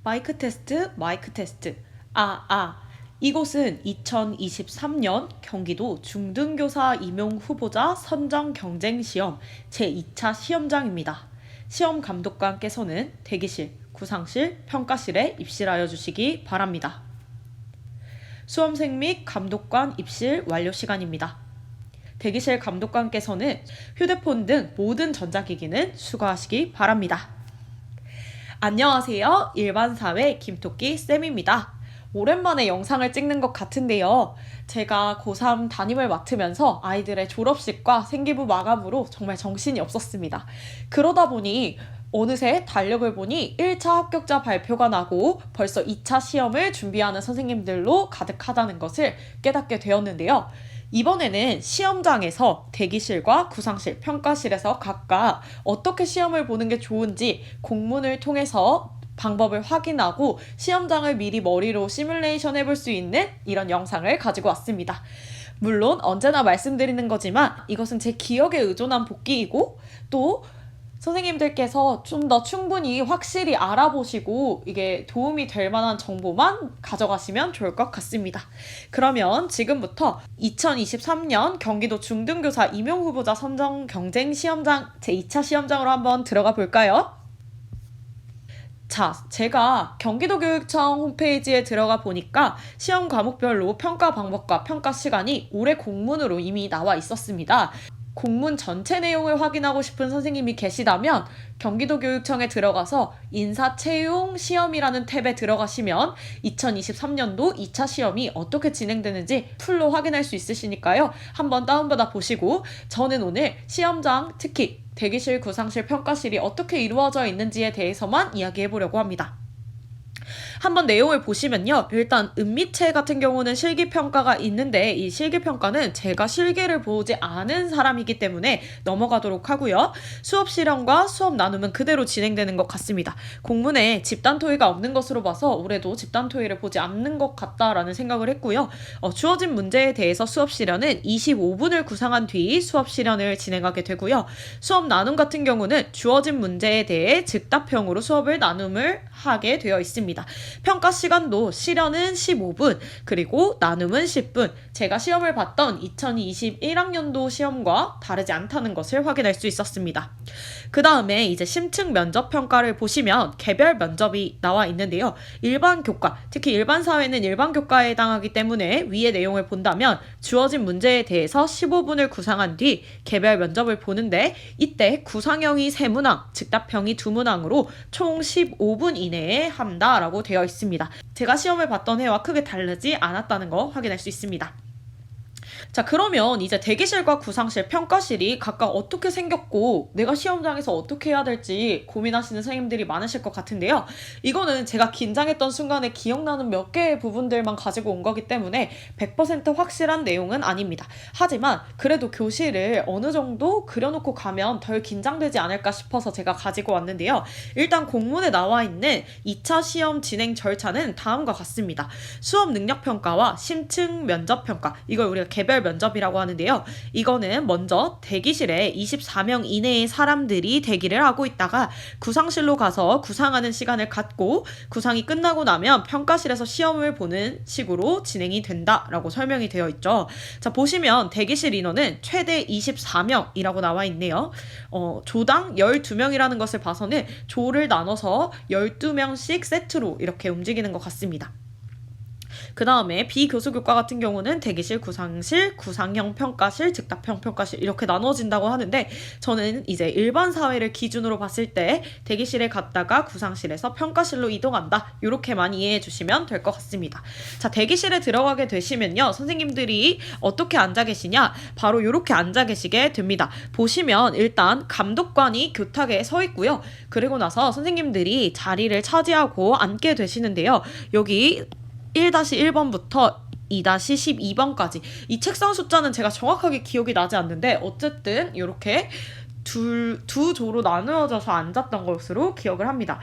마이크 테스트, 마이크 테스트. 이곳은 2023년 경기도 중등교사 임용 후보자 선정 경쟁 시험 제2차 시험장입니다. 시험 감독관께서는 대기실, 구상실, 평가실에 입실하여 주시기 바랍니다. 수험생 및 감독관 입실 완료 시간입니다. 대기실 감독관께서는 휴대폰 등 모든 전자기기는 수거하시기 바랍니다. 안녕하세요. 일반사회 김토끼 쌤입니다. 오랜만에 영상을 찍는 것 같은데요. 제가 고3 담임을 맡으면서 아이들의 졸업식과 생기부 마감으로 정말 정신이 없었습니다. 그러다 보니 어느새 달력을 보니 1차 합격자 발표가 나고 벌써 2차 시험을 준비하는 선생님들로 가득하다는 것을 깨닫게 되었는데요. 이번에는 시험장에서 대기실과 구상실, 평가실에서 각각 어떻게 시험을 보는 게 좋은지 공문을 통해서 방법을 확인하고 시험장을 미리 머리로 시뮬레이션 해볼 수 있는 이런 영상을 가지고 왔습니다. 물론 언제나 말씀드리는 거지만 이것은 제 기억에 의존한 복기이고 또 선생님들께서 좀 더 충분히 확실히 알아보시고 이게 도움이 될 만한 정보만 가져가시면 좋을 것 같습니다. 그러면 지금부터 2023년 경기도 중등교사 임용후보자 선정 경쟁 시험장 제2차 시험장으로 한번 들어가 볼까요? 자, 제가 경기도교육청 홈페이지에 들어가 보니까 시험 과목별로 평가 방법과 평가 시간이 올해 공문으로 이미 나와 있었습니다. 공문 전체 내용을 확인하고 싶은 선생님이 계시다면 경기도교육청에 들어가서 인사채용 시험이라는 탭에 들어가시면 2023년도 2차 시험이 어떻게 진행되는지 풀로 확인할 수 있으시니까요. 한번 다운받아 보시고 저는 오늘 시험장 특히 대기실, 구상실, 평가실이 어떻게 이루어져 있는지에 대해서만 이야기해 보려고 합니다. 한번 내용을 보시면요. 일단 은미체 같은 경우는 실기평가가 있는데 이 실기평가는 제가 실기를 보지 않은 사람이기 때문에 넘어가도록 하고요. 수업 실험과 수업 나눔은 그대로 진행되는 것 같습니다. 공문에 집단 토의가 없는 것으로 봐서 올해도 집단 토의를 보지 않는 것 같다라는 생각을 했고요. 주어진 문제에 대해서 수업 실현은 25분을 구상한 뒤 수업 실현을 진행하게 되고요. 수업 나눔 같은 경우는 주어진 문제에 대해 즉답형으로 수업을 나눔을 하게 되어 있습니다. 평가 시간도 실현은 15분 그리고 나눔은 10분 제가 시험을 봤던 2021학년도 시험과 다르지 않다는 것을 확인할 수 있었습니다. 그 다음에 이제 심층 면접 평가를 보시면 개별 면접이 나와 있는데요. 일반 교과, 특히 일반 사회는 일반 교과에 해당하기 때문에 위의 내용을 본다면 주어진 문제에 대해서 15분을 구상한 뒤 개별 면접을 보는데 이때 구상형이 3문항, 즉답형이 2문항으로 총 15분 이내에 한다라고 되어 있습니다. 제가 시험을 봤던 해와 크게 다르지 않았다는 거 확인할 수 있습니다. 자, 그러면 이제 대기실과 구상실, 평가실이 각각 어떻게 생겼고 내가 시험장에서 어떻게 해야 될지 고민하시는 선생님들이 많으실 것 같은데요. 이거는 제가 긴장했던 순간에 기억나는 몇 개의 부분들만 가지고 온 거기 때문에 100% 확실한 내용은 아닙니다. 하지만 그래도 교실을 어느 정도 그려놓고 가면 덜 긴장되지 않을까 싶어서 제가 가지고 왔는데요. 일단 공문에 나와 있는 2차 시험 진행 절차는 다음과 같습니다. 수업 능력 평가와 심층 면접 평가, 이걸 우리가 개별 면접이라고 하는데요. 이거는 먼저 대기실에 24명 이내의 사람들이 대기를 하고 있다가 구상실로 가서 구상하는 시간을 갖고 구상이 끝나고 나면 평가실에서 시험을 보는 식으로 진행이 된다라고 설명이 되어 있죠. 자, 보시면 대기실 인원은 최대 24명이라고 나와 있네요. 조당 12명이라는 것을 봐서는 조를 나눠서 12명씩 세트로 이렇게 움직이는 것 같습니다. 그 다음에 비교수 교과 같은 경우는 대기실, 구상실, 구상형 평가실, 즉답형 평가실 이렇게 나눠진다고 하는데 저는 이제 일반 사회를 기준으로 봤을 때 대기실에 갔다가 구상실에서 평가실로 이동한다. 이렇게만 이해해 주시면 될 것 같습니다. 자, 대기실에 들어가게 되시면요. 선생님들이 어떻게 앉아 계시냐? 바로 이렇게 앉아 계시게 됩니다. 보시면 일단 감독관이 교탁에 서 있고요. 그리고 나서 선생님들이 자리를 차지하고 앉게 되시는데요. 여기 1-1번부터 2-12번까지 이 책상 숫자는 제가 정확하게 기억이 나지 않는데 어쨌든 이렇게 두 조로 나누어져서 앉았던 것으로 기억을 합니다.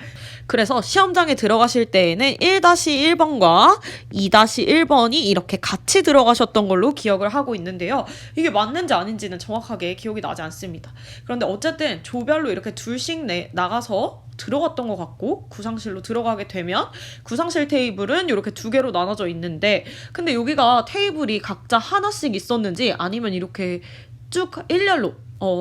그래서 시험장에 들어가실 때에는 1-1번과 2-1번이 이렇게 같이 들어가셨던 걸로 기억을 하고 있는데요. 이게 맞는지 아닌지는 정확하게 기억이 나지 않습니다. 그런데 어쨌든 조별로 이렇게 둘씩 나가서 들어갔던 것 같고, 구상실로 들어가게 되면 구상실 테이블은 이렇게 두 개로 나눠져 있는데, 근데 여기가 테이블이 각자 하나씩 있었는지 아니면 이렇게 쭉 일렬로,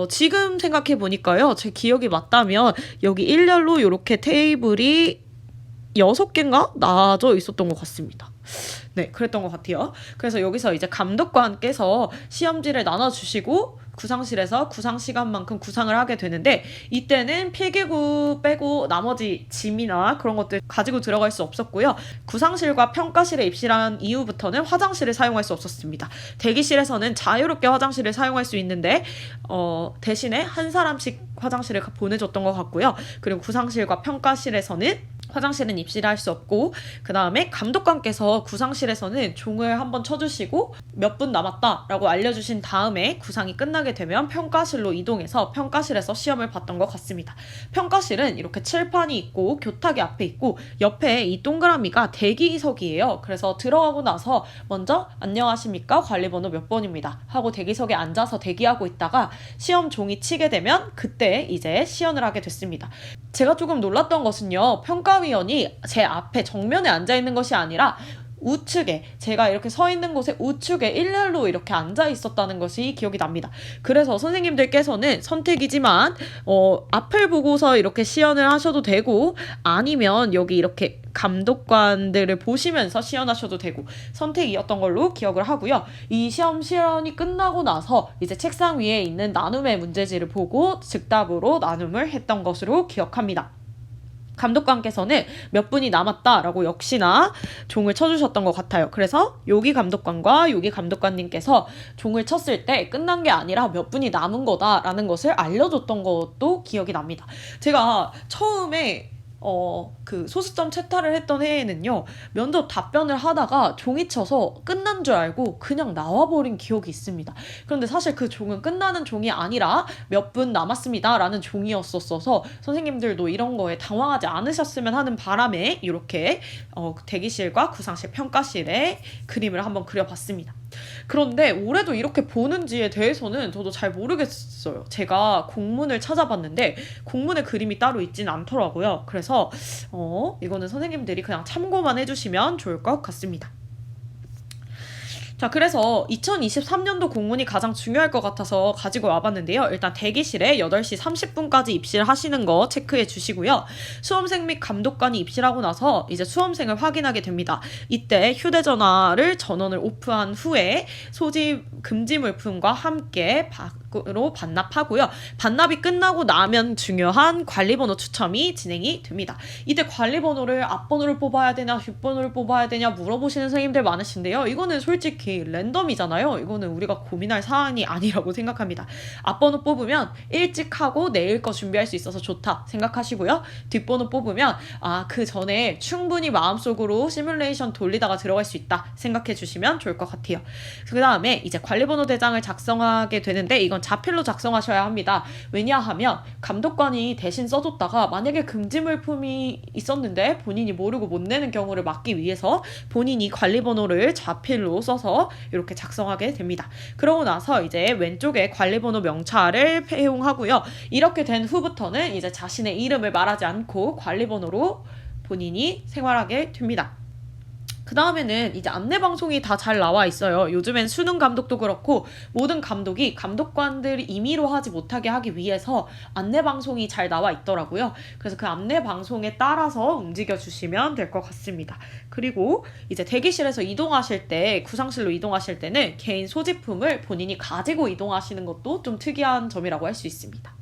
지금 생각해 보니까요, 제 기억이 맞다면 여기 일렬로 이렇게 테이블이 6개인가 나눠져 있었던 것 같습니다. 네, 그랬던 것 같아요. 그래서 여기서 이제 감독관께서 시험지를 나눠주시고 구상실에서 구상 시간만큼 구상을 하게 되는데, 이때는 필기구 빼고 나머지 짐이나 그런 것들 가지고 들어갈 수 없었고요. 구상실과 평가실에 입실한 이후부터는 화장실을 사용할 수 없었습니다. 대기실에서는 자유롭게 화장실을 사용할 수 있는데 대신에 한 사람씩 화장실을 보내줬던 것 같고요. 그리고 구상실과 평가실에서는 화장실은 입실할 수 없고, 그 다음에 감독관께서 구상실에서는 종을 한번 쳐주시고 몇 분 남았다라고 알려주신 다음에 구상이 끝나게 되면 평가실로 이동해서 평가실에서 시험을 봤던 것 같습니다. 평가실은 이렇게 칠판이 있고 교탁이 앞에 있고 옆에 이 동그라미가 대기석이에요. 그래서 들어가고 나서 먼저 안녕하십니까, 관리번호 몇 번입니다 하고 대기석에 앉아서 대기하고 있다가 시험 종이 치게 되면 그때 이제 시연을 하게 됐습니다. 제가 조금 놀랐던 것은요, 평가위원이 제 앞에 정면에 앉아있는 것이 아니라 우측에, 제가 이렇게 서 있는 곳에 우측에 일렬로 이렇게 앉아 있었다는 것이 기억이 납니다. 그래서 선생님들께서는 선택이지만 앞을 보고서 이렇게 시연을 하셔도 되고, 아니면 여기 이렇게 감독관들을 보시면서 시연하셔도 되고, 선택이었던 걸로 기억을 하고요. 이 시연이 끝나고 나서 이제 책상 위에 있는 나눔의 문제지를 보고 즉답으로 나눔을 했던 것으로 기억합니다. 감독관께서는 몇 분이 남았다라고 역시나 종을 쳐주셨던 것 같아요. 그래서 여기 감독관과 여기 감독관님께서 종을 쳤을 때 끝난 게 아니라 몇 분이 남은 거다라는 것을 알려줬던 것도 기억이 납니다. 제가 처음에 그 소수점 채탈을 했던 해에는요, 면접 답변을 하다가 종이 쳐서 끝난 줄 알고 그냥 나와버린 기억이 있습니다. 그런데 사실 그 종은 끝나는 종이 아니라 몇 분 남았습니다 라는 종이었어서 선생님들도 이런 거에 당황하지 않으셨으면 하는 바람에 이렇게 대기실과 구상실, 평가실에 그림을 한번 그려봤습니다. 그런데 올해도 이렇게 보는지에 대해서는 저도 잘 모르겠어요. 제가 공문을 찾아봤는데 공문에 그림이 따로 있지는 않더라고요. 그래서 이거는 선생님들이 그냥 참고만 해주시면 좋을 것 같습니다. 자, 그래서 2023년도 공문이 가장 중요할 것 같아서 가지고 와봤는데요. 일단 대기실에 8시 30분까지 입실하시는 거 체크해 주시고요. 수험생 및 감독관이 입실하고 나서 이제 수험생을 확인하게 됩니다. 이때 휴대전화를 전원을 오프한 후에 소지 금지 물품과 함께 밖으로 반납하고요. 반납이 끝나고 나면 중요한 관리번호 추첨이 진행이 됩니다. 이때 관리번호를 앞번호를 뽑아야 되냐 뒷번호를 뽑아야 되냐 물어보시는 선생님들 많으신데요. 이거는 솔직히 랜덤이잖아요. 이거는 우리가 고민할 사안이 아니라고 생각합니다. 앞번호 뽑으면 일찍 하고 내일 거 준비할 수 있어서 좋다 생각하시고요. 뒷번호 뽑으면 그 전에 충분히 마음속으로 시뮬레이션 돌리다가 들어갈 수 있다 생각해 주시면 좋을 것 같아요. 그 다음에 이제 관리번호 대장을 작성하게 되는데 이건 자필로 작성하셔야 합니다. 왜냐하면 감독관이 대신 써줬다가 만약에 금지 물품이 있었는데 본인이 모르고 못 내는 경우를 막기 위해서 본인이 관리번호를 자필로 써서 이렇게 작성하게 됩니다. 그러고 나서 이제 왼쪽에 관리번호 명찰을 배용하고요. 이렇게 된 후부터는 이제 자신의 이름을 말하지 않고 관리번호로 본인이 생활하게 됩니다. 그 다음에는 이제 안내방송이 다 잘 나와 있어요. 요즘엔 수능 감독도 그렇고 모든 감독이 감독관들이 임의로 하지 못하게 하기 위해서 안내방송이 잘 나와 있더라고요. 그래서 그 안내방송에 따라서 움직여 주시면 될 것 같습니다. 그리고 이제 대기실에서 이동하실 때, 구상실로 이동하실 때는 개인 소지품을 본인이 가지고 이동하시는 것도 좀 특이한 점이라고 할 수 있습니다.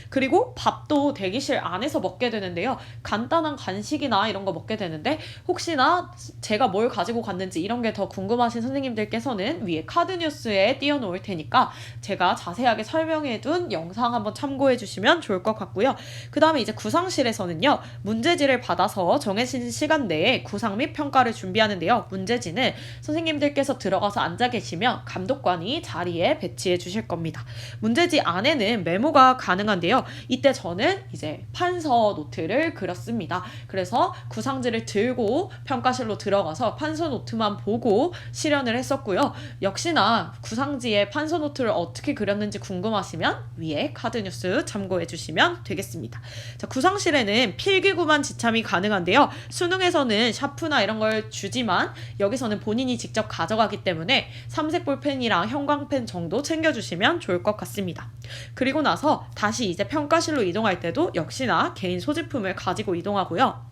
그리고 밥도 대기실 안에서 먹게 되는데요. 간단한 간식이나 이런 거 먹게 되는데 혹시나 제가 뭘 가지고 갔는지 이런 게 더 궁금하신 선생님들께서는 위에 카드 뉴스에 띄워놓을 테니까 제가 자세하게 설명해둔 영상 한번 참고해 주시면 좋을 것 같고요. 그 다음에 이제 구상실에서는요. 문제지를 받아서 정해진 시간 내에 구상 및 평가를 준비하는데요. 문제지는 선생님들께서 들어가서 앉아 계시면 감독관이 자리에 배치해 주실 겁니다. 문제지 안에는 메모가 가능한데요. 이때 저는 이제 판서 노트를 그렸습니다. 그래서 구상지를 들고 평가실로 들어가서 판서 노트만 보고 실현을 했었고요. 역시나 구상지에 판서 노트를 어떻게 그렸는지 궁금하시면 위에 카드 뉴스 참고해 주시면 되겠습니다. 자, 구상실에는 필기구만 지참이 가능한데요. 수능에서는 샤프나 이런 걸 주지만 여기서는 본인이 직접 가져가기 때문에 삼색 볼펜이랑 형광펜 정도 챙겨주시면 좋을 것 같습니다. 그리고 나서 다시 이제 평가실로 이동할 때도 역시나 개인 소지품을 가지고 이동하고요.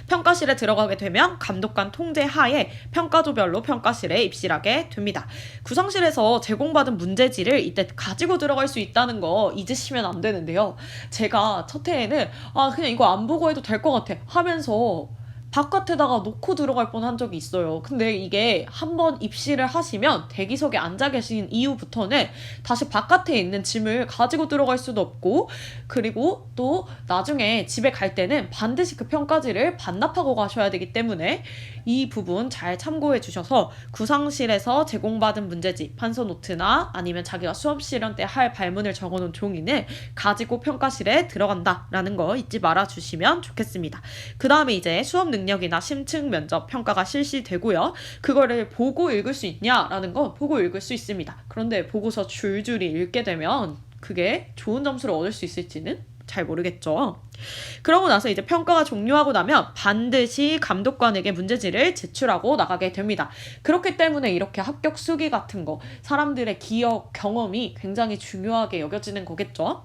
평가실에 들어가게 되면 감독관 통제 하에 평가조별로 평가실에 입실하게 됩니다. 구상실에서 제공받은 문제지를 이때 가지고 들어갈 수 있다는 거 잊으시면 안 되는데요. 제가 첫 해에는 그냥 이거 안 보고 해도 될 것 같아 하면서 바깥에다가 놓고 들어갈 뻔한 적이 있어요. 근데 이게 한번 입실을 하시면 대기석에 앉아 계신 이후부터는 다시 바깥에 있는 짐을 가지고 들어갈 수도 없고, 그리고 또 나중에 집에 갈 때는 반드시 그 평가지를 반납하고 가셔야 되기 때문에 이 부분 잘 참고해 주셔서 구상실에서 제공받은 문제지, 판서 노트나 아니면 자기가 수업 실현 때 할 발문을 적어놓은 종이는 가지고 평가실에 들어간다라는 거 잊지 말아 주시면 좋겠습니다. 그 다음에 이제 수업 능력이나 심층 면접 평가가 실시되고요. 그거를 보고 읽을 수 있냐라는 건 보고 읽을 수 있습니다. 그런데 보고서 줄줄이 읽게 되면 그게 좋은 점수를 얻을 수 있을지는 잘 모르겠죠. 그러고 나서 이제 평가가 종료하고 나면 반드시 감독관에게 문제지를 제출하고 나가게 됩니다. 그렇기 때문에 이렇게 합격 수기 같은 거, 사람들의 기억, 경험이 굉장히 중요하게 여겨지는 거겠죠.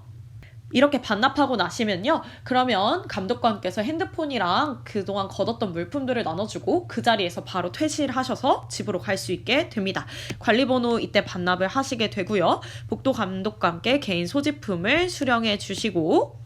이렇게 반납하고 나시면요. 그러면 감독관께서 핸드폰이랑 그동안 걷었던 물품들을 나눠주고 그 자리에서 바로 퇴실을 하셔서 집으로 갈 수 있게 됩니다. 관리번호 이때 반납을 하시게 되고요. 복도 감독관께 개인 소지품을 수령해 주시고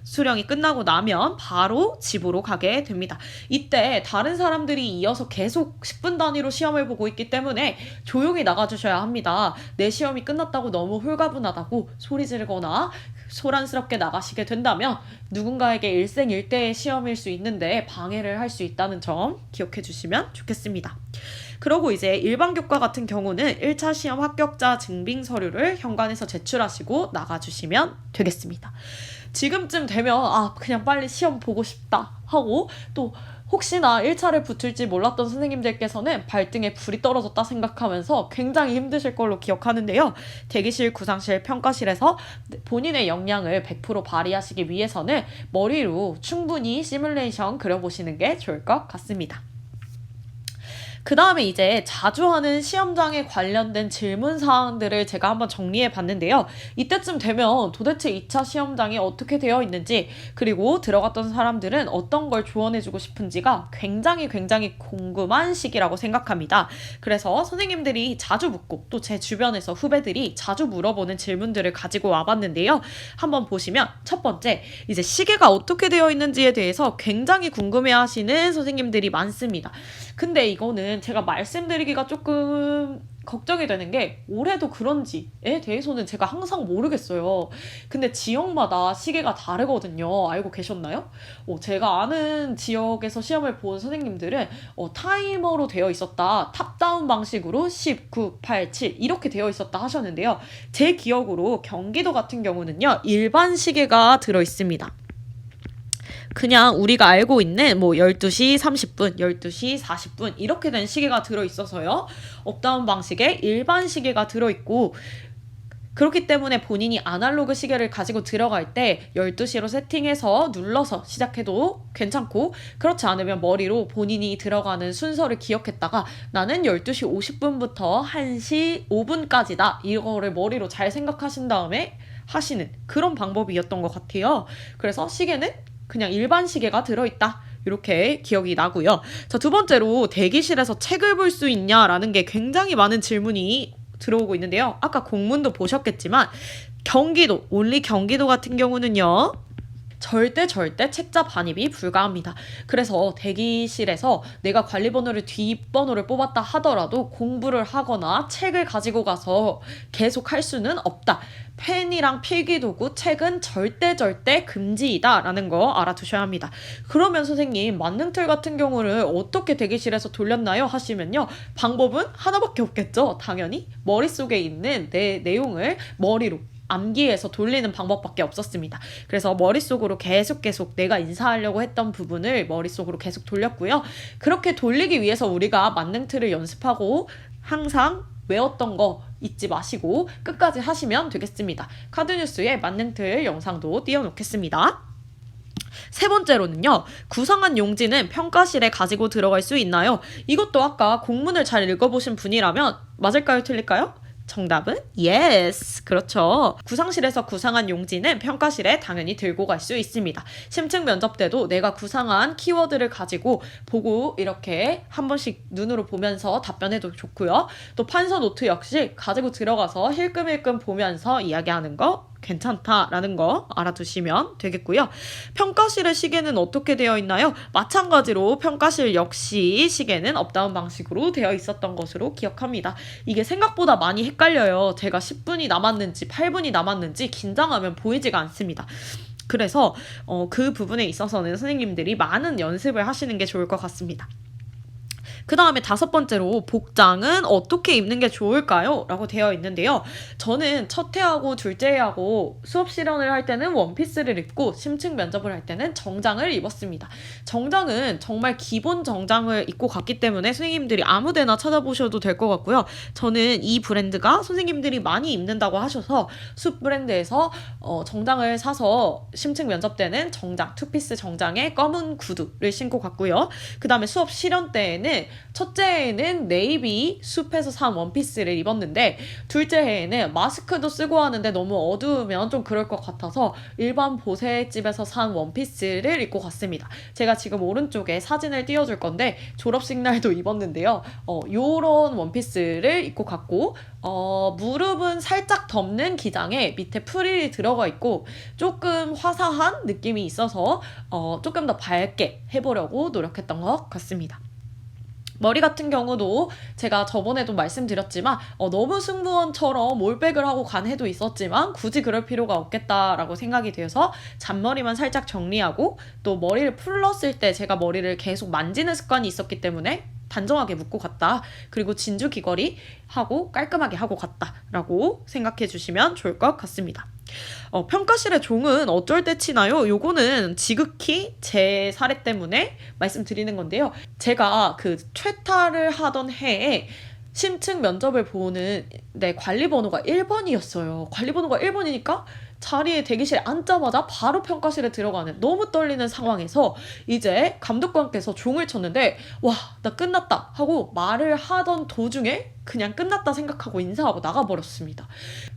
수령이 끝나고 나면 바로 집으로 가게 됩니다. 이때 다른 사람들이 이어서 계속 10분 단위로 시험을 보고 있기 때문에 조용히 나가주셔야 합니다. 내 시험이 끝났다고 너무 홀가분하다고 소리 지르거나 소란스럽게 나가시게 된다면 누군가에게 일생일대의 시험일 수 있는데 방해를 할 수 있다는 점 기억해 주시면 좋겠습니다. 그리고 이제 일반 교과 같은 경우는 1차 시험 합격자 증빙 서류를 현관에서 제출하시고 나가주시면 되겠습니다. 지금쯤 되면 그냥 빨리 시험 보고 싶다 하고 또 혹시나 1차를 붙을지 몰랐던 선생님들께서는 발등에 불이 떨어졌다 생각하면서 굉장히 힘드실 걸로 기억하는데요. 대기실, 구상실, 평가실에서 본인의 역량을 100% 발휘하시기 위해서는 머리로 충분히 시뮬레이션 그려보시는 게 좋을 것 같습니다. 그 다음에 이제 자주 하는 시험장에 관련된 질문 사항들을 제가 한번 정리해 봤는데요. 이때쯤 되면 도대체 2차 시험장이 어떻게 되어 있는지, 그리고 들어갔던 사람들은 어떤 걸 조언해주고 싶은지가 굉장히 궁금한 시기라고 생각합니다. 그래서 선생님들이 자주 묻고 또 제 주변에서 후배들이 자주 물어보는 질문들을 가지고 와봤는데요. 한번 보시면 첫 번째, 이제 시계가 어떻게 되어 있는지에 대해서 굉장히 궁금해하시는 선생님들이 많습니다. 근데 이거는 제가 말씀드리기가 조금 걱정이 되는 게 올해도 그런지에 대해서는 제가 항상 모르겠어요. 근데 지역마다 시계가 다르거든요. 알고 계셨나요? 제가 아는 지역에서 시험을 본 선생님들은 타이머로 되어 있었다. 탑다운 방식으로 10, 9, 8, 7 이렇게 되어 있었다 하셨는데요. 제 기억으로 경기도 같은 경우는요. 일반 시계가 들어있습니다. 그냥 우리가 알고 있는 12시 30분, 12시 40분 이렇게 된 시계가 들어있어서요. 업다운 방식의 일반 시계가 들어있고, 그렇기 때문에 본인이 아날로그 시계를 가지고 들어갈 때 12시로 세팅해서 눌러서 시작해도 괜찮고, 그렇지 않으면 머리로 본인이 들어가는 순서를 기억했다가 나는 12시 50분부터 1시 5분까지다 이거를 머리로 잘 생각하신 다음에 하시는 그런 방법이었던 것 같아요. 그래서 시계는 그냥 일반 시계가 들어있다. 이렇게 기억이 나고요. 자, 두 번째로 대기실에서 책을 볼 수 있냐라는 게 굉장히 많은 질문이 들어오고 있는데요. 아까 공문도 보셨겠지만 경기도, 온리 경기도 같은 경우는요. 절대 책자 반입이 불가합니다. 그래서 대기실에서 내가 관리번호를 뒷번호를 뽑았다 하더라도 공부를 하거나 책을 가지고 가서 계속 할 수는 없다. 펜이랑 필기도구, 책은 절대 금지이다 라는 거 알아두셔야 합니다. 그러면 선생님, 만능틀 같은 경우를 어떻게 대기실에서 돌렸나요? 하시면요. 방법은 하나밖에 없겠죠. 당연히 머릿속에 있는 내 내용을 머리로 암기해서 돌리는 방법밖에 없었습니다. 그래서 머릿속으로 계속 내가 인사하려고 했던 부분을 머릿속으로 계속 돌렸고요. 그렇게 돌리기 위해서 우리가 만능틀을 연습하고 항상 외웠던 거 잊지 마시고 끝까지 하시면 되겠습니다. 카드뉴스에 만능틀 영상도 띄워놓겠습니다. 세 번째로는요. 구상한 용지는 평가실에 가지고 들어갈 수 있나요? 이것도 아까 공문을 잘 읽어보신 분이라면 맞을까요? 틀릴까요? 정답은 yes. 그렇죠. 구상실에서 구상한 용지는 평가실에 당연히 들고 갈 수 있습니다. 심층 면접 때도 내가 구상한 키워드를 가지고 보고 이렇게 한 번씩 눈으로 보면서 답변해도 좋고요. 또 판서 노트 역시 가지고 들어가서 힐끔힐끔 보면서 이야기하는 거 괜찮다라는 거 알아두시면 되겠고요. 평가실의 시계는 어떻게 되어 있나요? 마찬가지로 평가실 역시 시계는 업다운 방식으로 되어 있었던 것으로 기억합니다. 이게 생각보다 많이 헷갈려요. 제가 10분이 남았는지 8분이 남았는지 긴장하면 보이지가 않습니다. 그래서 그 부분에 있어서는 선생님들이 많은 연습을 하시는 게 좋을 것 같습니다. 그 다음에 다섯 번째로 복장은 어떻게 입는 게 좋을까요? 라고 되어 있는데요. 저는 첫 해하고 둘째 해하고 수업 실현을 할 때는 원피스를 입고 심층 면접을 할 때는 정장을 입었습니다. 정장은 정말 기본 정장을 입고 갔기 때문에 선생님들이 아무데나 찾아보셔도 될 것 같고요. 저는 이 브랜드가 선생님들이 많이 입는다고 하셔서 숲 브랜드에서 정장을 사서 심층 면접 때는 정장, 투피스 정장에 검은 구두를 신고 갔고요. 그 다음에 수업 실현 때에는 첫째 해에는 네이비 숲에서 산 원피스를 입었는데 둘째 해에는 마스크도 쓰고 하는데 너무 어두우면 좀 그럴 것 같아서 일반 보세집에서 산 원피스를 입고 갔습니다. 제가 지금 오른쪽에 사진을 띄워줄 건데 졸업식 날도 입었는데요. 요런 원피스를 입고 갔고 무릎은 살짝 덮는 기장에 밑에 프릴이 들어가 있고 조금 화사한 느낌이 있어서 조금 더 밝게 해보려고 노력했던 것 같습니다. 머리 같은 경우도 제가 저번에도 말씀드렸지만 너무 승무원처럼 올백을 하고 간 해도 있었지만 굳이 그럴 필요가 없겠다라고 생각이 되어서 잔머리만 살짝 정리하고 또 머리를 풀렀을 때 제가 머리를 계속 만지는 습관이 있었기 때문에 단정하게 묶고 갔다. 그리고 진주 귀걸이 하고 깔끔하게 하고 갔다라고 생각해 주시면 좋을 것 같습니다. 평가실의 종은 어쩔 때 치나요? 요거는 지극히 제 사례 때문에 말씀드리는 건데요. 제가 그 퇴타를 하던 해에 심층 면접을 보는 관리번호가 1번이었어요. 관리번호가 1번이니까 자리에 대기실에 앉자마자 바로 평가실에 들어가는 너무 떨리는 상황에서 이제 감독관께서 종을 쳤는데 와, 나 끝났다 하고 말을 하던 도중에 그냥 끝났다 생각하고 인사하고 나가버렸습니다.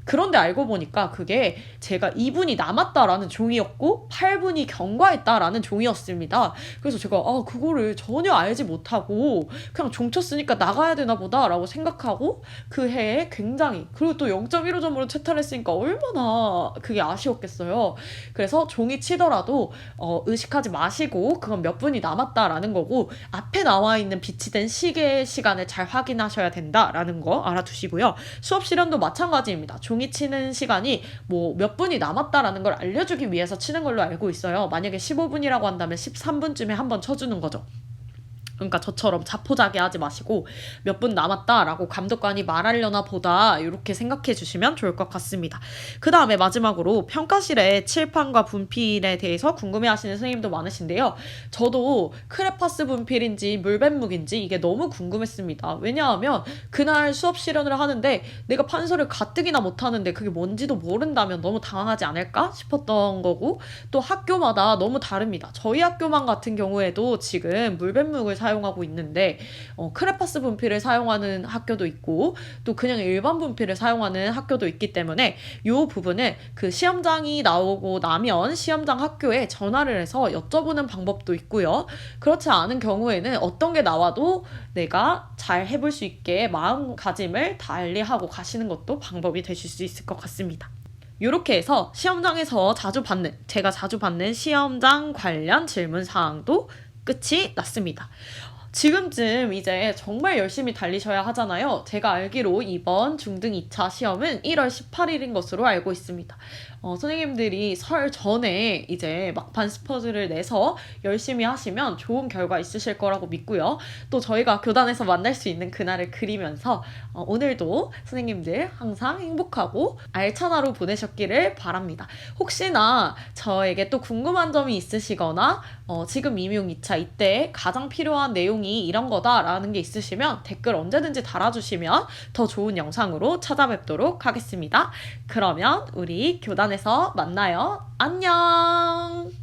그런데 알고 보니까 그게 제가 2분이 남았다라는 종이었고 8분이 경과했다라는 종이었습니다. 그래서 제가 그거를 전혀 알지 못하고 그냥 종 쳤으니까 나가야 되나 보다라고 생각하고 그 해에 굉장히 그리고 또 0.15점으로 채탈했으니까 얼마나 그게 아쉬웠겠어요. 그래서 종이 치더라도 의식하지 마시고 그건 몇 분이 남았다라는 거고 앞에 나와 있는 비치된 시계의 시간을 잘 확인하셔야 된다라는 거 알아두시고요. 수업 실현도 마찬가지입니다. 종이 치는 시간이 뭐 몇 분이 남았다라는 걸 알려주기 위해서 치는 걸로 알고 있어요. 만약에 15분이라고 한다면 13분쯤에 한번 쳐주는 거죠. 그러니까 저처럼 자포자기하지 마시고 몇 분 남았다라고 감독관이 말하려나 보다 이렇게 생각해 주시면 좋을 것 같습니다. 그 다음에 마지막으로 평가실의 칠판과 분필에 대해서 궁금해하시는 선생님도 많으신데요. 저도 크레파스 분필인지 물뱀묵인지 이게 너무 궁금했습니다. 왜냐하면 그날 수업 실현을 하는데 내가 판서를 가뜩이나 못하는데 그게 뭔지도 모른다면 너무 당황하지 않을까 싶었던 거고 또 학교마다 너무 다릅니다. 저희 학교만 같은 경우에도 지금 물뱀묵을 사용하고 있는데 크레파스 분필을 사용하는 학교도 있고 또 그냥 일반 분필을 사용하는 학교도 있기 때문에 이 부분은 그 시험장이 나오고 나면 시험장 학교에 전화를 해서 여쭤보는 방법도 있고요. 그렇지 않은 경우에는 어떤 게 나와도 내가 잘 해볼 수 있게 마음가짐을 달리하고 가시는 것도 방법이 되실 수 있을 것 같습니다. 이렇게 해서 시험장에서 제가 자주 받는 시험장 관련 질문 사항도 끝이 났습니다. 지금쯤 이제 정말 열심히 달리셔야 하잖아요. 제가 알기로 이번 중등 2차 시험은 1월 18일인 것으로 알고 있습니다. 선생님들이 설 전에 이제 막판 스퍼트를 내서 열심히 하시면 좋은 결과 있으실 거라고 믿고요. 또 저희가 교단에서 만날 수 있는 그날을 그리면서 오늘도 선생님들 항상 행복하고 알찬 하루 보내셨기를 바랍니다. 혹시나 저에게 또 궁금한 점이 있으시거나 지금 임용 2차 이때 가장 필요한 내용이 이런 거다라는 게 있으시면 댓글 언제든지 달아주시면 더 좋은 영상으로 찾아뵙도록 하겠습니다. 그러면 우리 교단에서 만나요. 안녕!